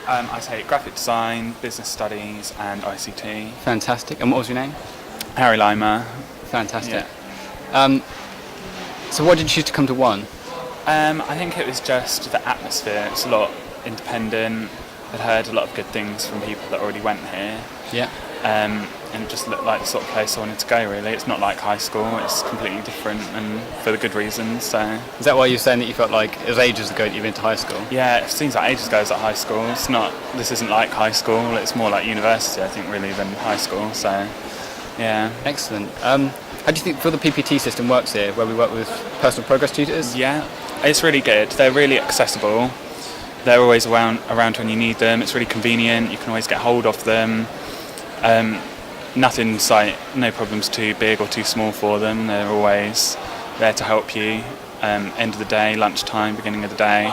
I take graphic design, business studies and ICT. Fantastic. And what was your name? Harry Lima. Fantastic. Yeah. So why did you choose to come to one? I think it was just the atmosphere. It's a lot independent. I'd heard a lot of good things from people that already went here. Yeah. And it just looked like the sort of place I wanted to go, really. It's not like high school, it's completely different and for the good reasons. So Is that why you're saying that you felt like it was ages ago that you went to high school? yeah, it seems like ages ago I was at high school. This isn't like high school, it's more like university, I think, really, than high school. So yeah. Excellent. How do you feel the PPT system works here, where we work with personal progress tutors? Yeah, it's really good. They're really accessible. They're always around when you need them. It's really convenient. You can always get hold of them. Nothing's like, no problem's too big or too small for them. They're always there to help you. End of the day, lunchtime, beginning of the day.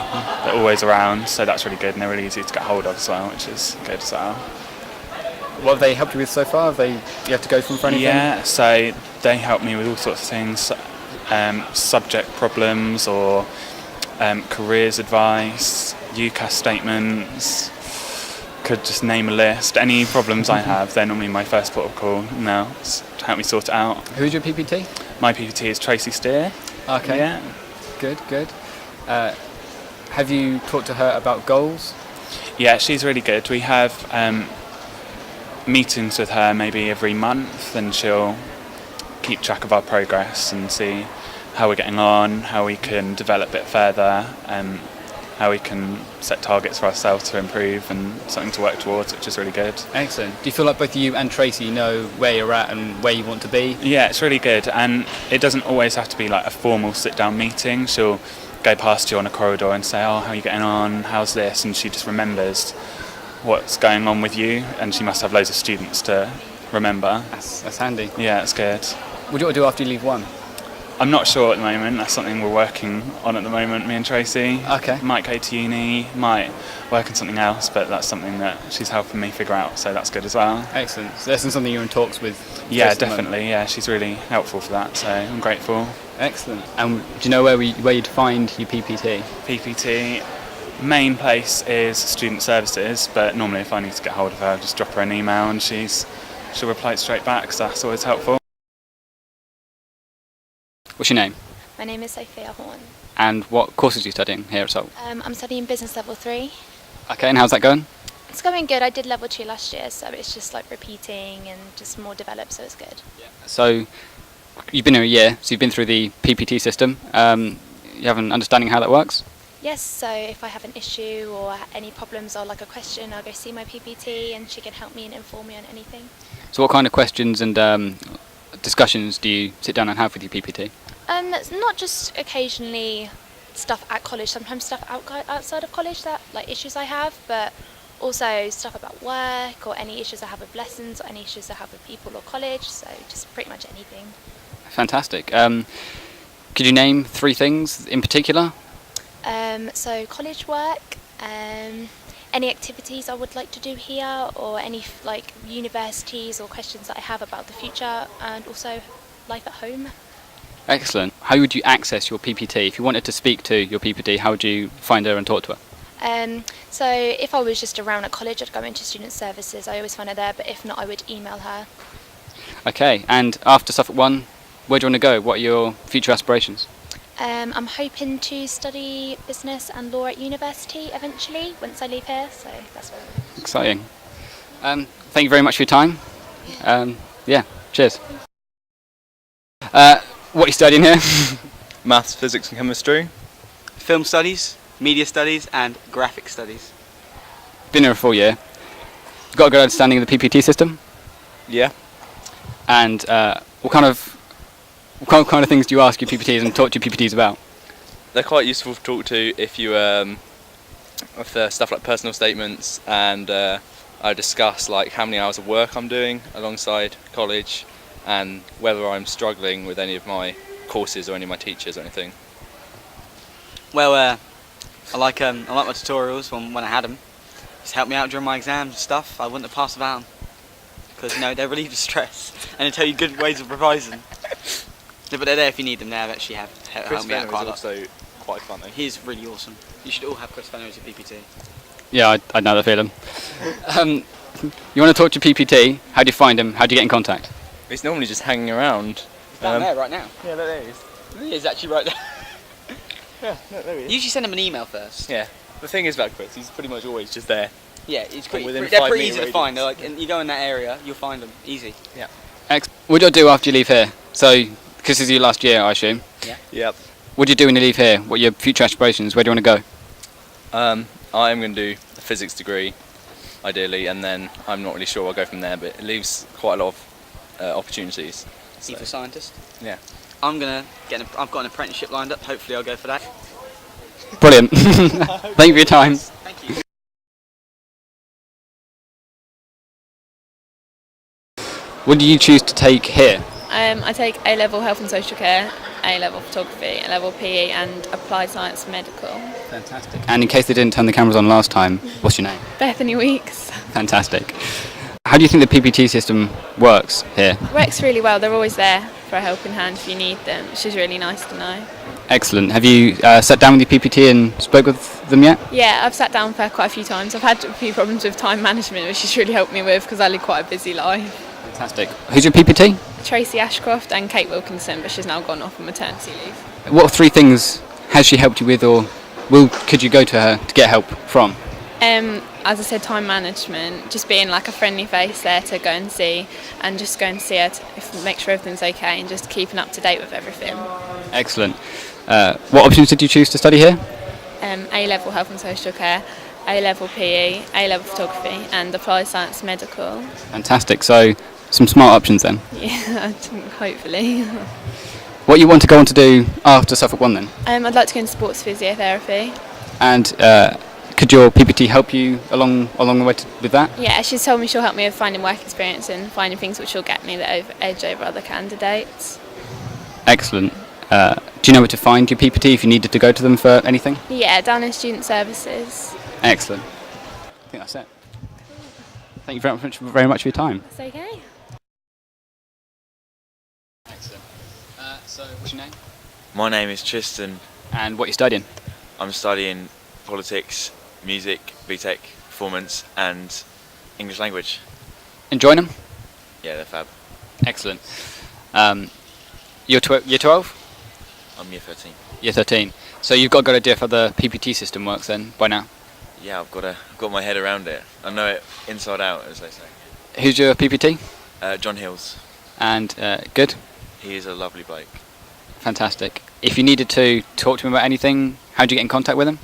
They're always around, so that's really good, and they're really easy to get hold of as well, which is good as well. What have they helped you with so far? You have to go for them for anything? Yeah, so they help me with all sorts of things, subject problems or careers advice, UCAS statements. Could just name a list. Any problems I have, they're normally my first port of call now to help me sort it out. Who's your PPT? My PPT is Tracy Steer. Okay. Yeah. Good. Have you talked to her about goals? Yeah, she's really good. We have meetings with her maybe every month, and she'll keep track of our progress and see how we're getting on, how we can develop it further, how we can set targets for ourselves to improve and something to work towards, which is really good. Excellent. Do you feel like both you and Tracy know where you're at and where you want to be? Yeah, it's really good, and it doesn't always have to be like a formal sit-down meeting. She'll go past you on a corridor and say, "Oh, how are you getting on? How's this?" And she just remembers what's going on with you, and she must have loads of students to remember. That's handy. Yeah, it's good. What do you want to do after you leave one? I'm not sure at the moment. That's something we're working on at the moment, me and Tracy. Okay. Might go to uni, might work on something else, but that's something that she's helping me figure out, so that's good as well. Excellent. So that's something you're in talks with? Yeah, definitely. Yeah, she's really helpful for that, so I'm grateful. Excellent. And do you know where you'd find your PPT? PPT, main place is student services, but normally if I need to get hold of her, I'll just drop her an email and she'll reply straight back, so that's always helpful. What's your name? My name is Sophia Horn. And what courses are you studying here at Salt? I'm studying business level 3. Okay, and how's that going? It's going good. I did level 2 last year, so it's just like repeating and just more developed, so it's good. So you've been here a year, so you've been through the PPT system. You have an understanding how that works? Yes, so if I have an issue or any problems or like a question, I'll go see my PPT and she can help me and inform me on anything. So what kind of questions and discussions do you sit down and have with your PPT? It's not just occasionally stuff at college, sometimes stuff outside of college, that like issues I have, but also stuff about work or any issues I have with lessons or any issues I have with people or college, so just pretty much anything. Fantastic. Could you name 3 things in particular? So college work, any activities I would like to do here, or any like universities or questions that I have about the future, and also life at home. Excellent. How would you access your PPT? If you wanted to speak to your PPT, how would you find her and talk to her? So if I was just around at college, I'd go into student services. I always find her there, but if not, I would email her. Okay, and after Suffolk 1, where do you want to go? What are your future aspirations? I'm hoping to study business and law at university eventually, once I leave here, so that's what I'm doing. Exciting. Thank you very much for your time. Yeah, cheers. What are you studying here? Maths, physics and chemistry. Film studies, media studies and graphic studies. Been here a full year. Got a good understanding of the PPT system? Yeah. And what kind of things do you ask your PPTs and talk to your PPTs about? They're quite useful to talk to if you with stuff like personal statements, and I discuss like how many hours of work I'm doing alongside college and whether I'm struggling with any of my courses or any of my teachers or anything. Well, I like my tutorials when I had them. Just helped me out during my exams and stuff. I wouldn't have passed without them, because they relieve the stress and they tell you good ways of revising. Yeah, but they're there if you need them. They actually have helped me out quite a lot. Also quite funny. He's really awesome. You should all have Chris Fenner as your PPT. Yeah, I know the feeling. You want to talk to PPT? How do you find him? How do you get in contact? It's normally just hanging around. Down there right now. Yeah, there he is. He is actually right there. Yeah, there he is. Usually send him an email first. Yeah. The thing is about Chris, he's pretty much always just there. Yeah, it's pretty, within they're 5 pretty metre easy to find. radius. They're like, and you go in that area, you'll find them easy. Yeah. What do you do after you leave here? So, because this is your last year, I assume. Yeah. Yep. What do you do when you leave here? What are your future aspirations? Where do you want to go? I am going to do a physics degree, ideally, and then I'm not really sure I'll go from there, but it leaves quite a lot of opportunities. Chief So, scientist. yeah. I've got an apprenticeship lined up. Hopefully, I'll go for that. Brilliant. Thank you for your time. Thank you. What do you choose to take here? I take A-level Health and Social Care, A-level Photography, A-level PE and Applied Science Medical. Fantastic. And in case they didn't turn the cameras on last time, what's your name? Bethany Weeks. Fantastic. How do you think the PPT system works here? Works really well. They're always there for a helping hand if you need them, which is really nice to know. Excellent. Have you sat down with your PPT and spoke with them yet? Yeah, I've sat down for quite a few times. I've had a few problems with time management, which has really helped me with because I lead quite a busy life. Fantastic. Who's your PPT? Tracy Ashcroft and Kate Wilkinson, but she's now gone off on maternity leave. What 3 things has she helped you with, or could you go to her to get help from? As I said, time management, just being like a friendly face there to go and see, and just go and see her to make sure everything's okay, and just keeping up to date with everything. Excellent. What options did you choose to study here? A-level Health and Social Care, A-level PE, A-level Photography and Applied Science Medical. Fantastic. So some smart options then. Yeah, hopefully. What you want to go on to do after Suffolk 1 then? I'd like to go into sports physiotherapy. And could your PPT help you along the way with that? Yeah, she's told me she'll help me with finding work experience and finding things which will get me the edge over other candidates. Excellent. Do you know where to find your PPT if you needed to go to them for anything? Yeah, down in Student Services. Excellent. I think that's it. Thank you very much for your time. That's okay. Excellent. So, what's your name? My name is Tristan. And what are you studying? I'm studying politics, music, BTEC, performance and English language. Enjoying them? Yeah, they're fab. Excellent. Year 12? I'm year 13. Year 13. So you've got a good idea of how the PPT system works then, by now? Yeah, I've got my head around it. I know it inside out, as they say. Who's your PPT? John Hills. And good? He is a lovely bloke. Fantastic. If you needed to talk to him about anything, how do you get in contact with him?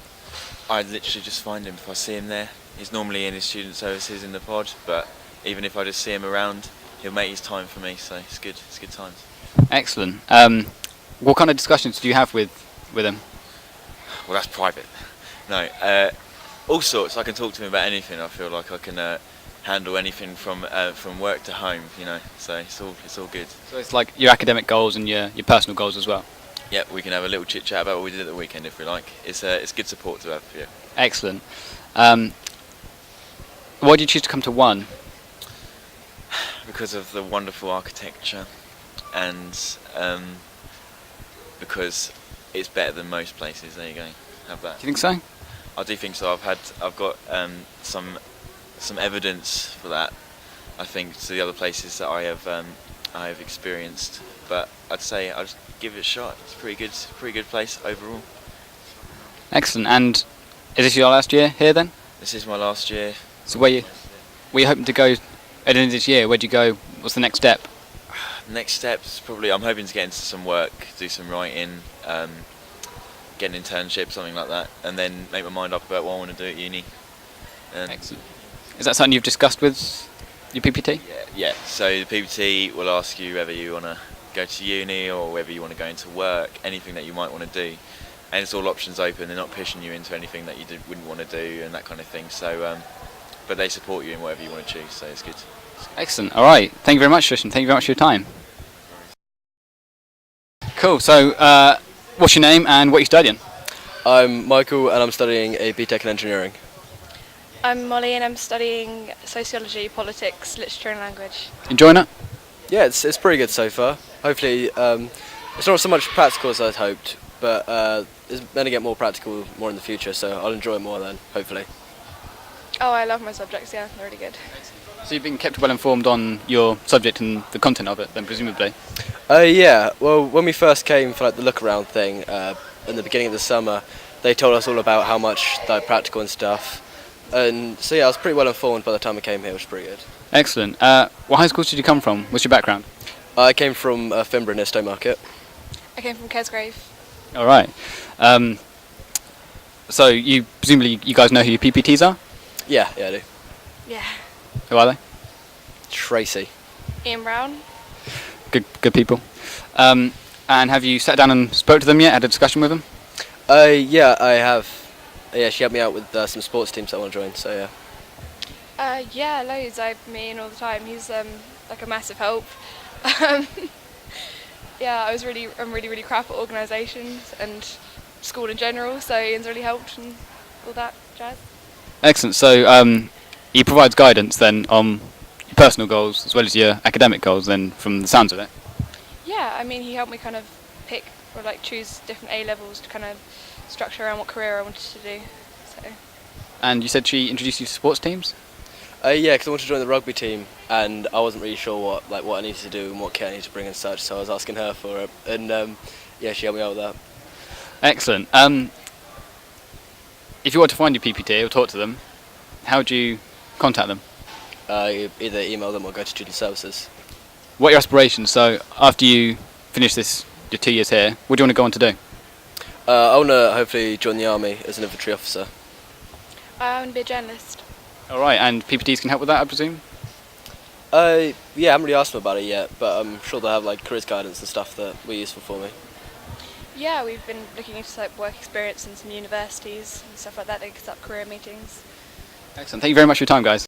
I'd literally just find him if I see him there. He's normally in his student services in the pod, but even if I just see him around, he'll make his time for me, so it's good. It's good times. Excellent. What kind of discussions do you have with him? Well, that's private. No, all sorts. I can talk to him about anything. I feel like I can handle anything from work to home, you know. So it's all good. So it's like your academic goals and your personal goals as well. Yeah, we can have a little chit chat about what we did at the weekend if we like. It's good support to have. Yeah. Excellent. Why did you choose to come to 1? Because of the wonderful architecture, and because it's better than most places. There you go. Have that. Do you think so? I do think so. I've got some evidence for that. I think to the other places that I have experienced, but I'd say I'd give it a shot. It's a pretty good place overall. Excellent. And is this your last year here then? This is my last year. So where you hoping to go at the end of this year? Where'd you go? What's the next step? Next steps, probably I'm hoping to get into some work, do some writing, get an internship, something like that, and then make my mind up about what I want to do at uni. Excellent. Is that something you've discussed with your PPT? Yeah. So the PPT will ask you whether you want to go to uni or whether you want to go into work, anything that you might want to do, and it's all options open. They're not pushing you into anything that you wouldn't want to do and that kind of thing. So, but they support you in whatever you want to choose. So it's good. Excellent. All right. Thank you very much, Tristan. Thank you very much for your time. Cool. So, what's your name and what are you studying? I'm Michael and I'm studying a BTEC in engineering. I'm Molly and I'm studying sociology, politics, literature and language. Enjoying it? Yeah, it's pretty good so far. Hopefully, it's not so much practical as I'd hoped, but it's going to get more practical more in the future, so I'll enjoy it more then, hopefully. Oh, I love my subjects, yeah, they're really good. So you've been kept well informed on your subject and the content of it then, presumably? Yeah, well, when we first came for like the look around thing in the beginning of the summer, they told us all about how much like practical and stuff. And so yeah, I was pretty well informed by the time I came here, which was pretty good. Excellent. What high schools did you come from? What's your background? I came from Finborough near Stowmarket. I came from Kesgrave. All right. So you presumably you guys know who your PPTs are? Yeah, I do. Yeah. Who are they? Tracy. Ian Brown. Good people. And have you sat down and spoke to them yet? Had a discussion with them? Yeah, I have. Yeah, she helped me out with some sports teams that I want to join, so yeah. Yeah, loads. I meet Ian all the time. He's like a massive help. Yeah, I'm really crap at organisations and school in general, so Ian's really helped and all that jazz. Excellent. So he provides guidance then on your personal goals as well as your academic goals then from the sounds of it? Yeah, I mean, he helped me kind of pick or like choose different A levels to kind of structure around what career I wanted to do. So. And you said she introduced you to sports teams? Yeah, because I wanted to join the rugby team, and I wasn't really sure what I needed to do and what kit I needed to bring and such, so I was asking her for it, and yeah, she helped me out with that. Excellent. If you want to find your PPT or talk to them, how do you contact them? You either email them or go to student services. What are your aspirations? So after you finish your 2 years here, what do you want to go on to do? I want to hopefully join the army as an infantry officer. I want to be a journalist. All right, and PPTs can help with that, I presume? Yeah, I haven't really asked them about it yet, but I'm sure they'll have like careers guidance and stuff that will be useful for me. Yeah, we've been looking into like work experience in some universities and stuff like that. They set up career meetings. Excellent. Thank you very much for your time, guys.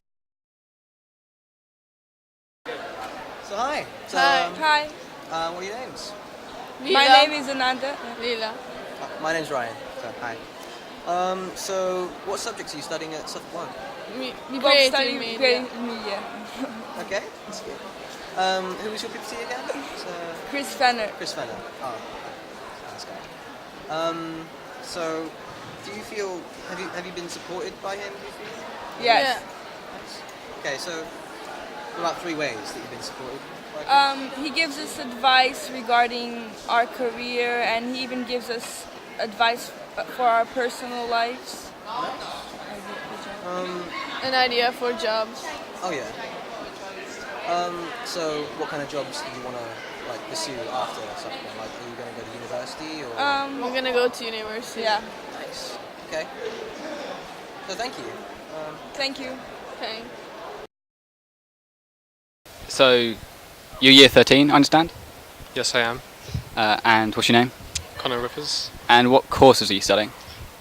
So hi. So, Hi. what are your names? My name is ANANDAA. LILLA. My name's Ryan. So hi. So what subjects are you studying at Suffolk One? We both study media. Okay, that's good. Who was your PPT again? Chris Fenner. Chris Fenner. Oh, that's good. So do you feel have you been supported by him? Do you feel? Yes. Nice. Okay, so what about 3 ways that you've been supported by him? He gives us advice regarding our career, and he even gives us advice for our personal lives. An idea for jobs. Oh yeah. So what kind of jobs do you want to like pursue after Suffolk? Like, are you going to go to university or? We're gonna go to university. Yeah. Nice. Okay. So thank you. Thank you. Okay. So you're year 13, I understand? Yes, I am. And what's your name? Connor Rippers. And what courses are you studying?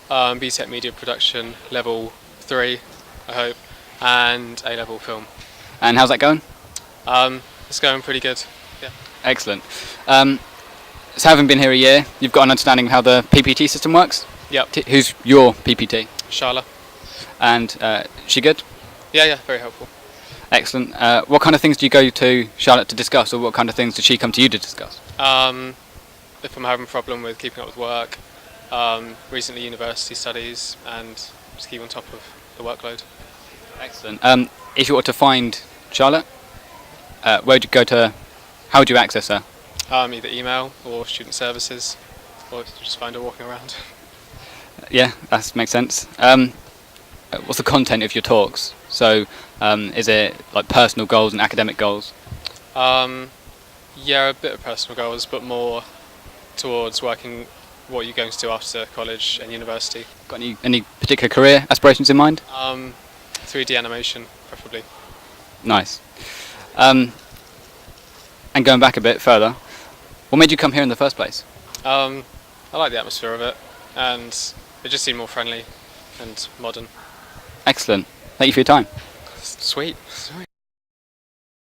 BTEC Media Production, level 3, I hope, and A-level film. And how's that going? It's going pretty good. Yeah. Excellent. So having been here a year, you've got an understanding of how the PPT system works? Yep. Who's your PPT? Sharla. And she good? Yeah, very helpful. Excellent. What kind of things do you go to Charlotte to discuss, or what kind of things did she come to you to discuss? If I'm having a problem with keeping up with work, recently university studies, and just keep on top of the workload. Excellent. If you were to find Charlotte, where would you go to? How would you access her? Either email or student services, or just find her walking around. Yeah, that makes sense. What's the content of your talks? So, is it like personal goals and academic goals? Yeah, a bit of personal goals, but more towards working what you're going to do after college and university. Got any particular career aspirations in mind? 3D animation, preferably. Nice. And going back a bit further, what made you come here in the first place? I like the atmosphere of it, and it just seemed more friendly and modern. Excellent. Thank you for your time. Sweet.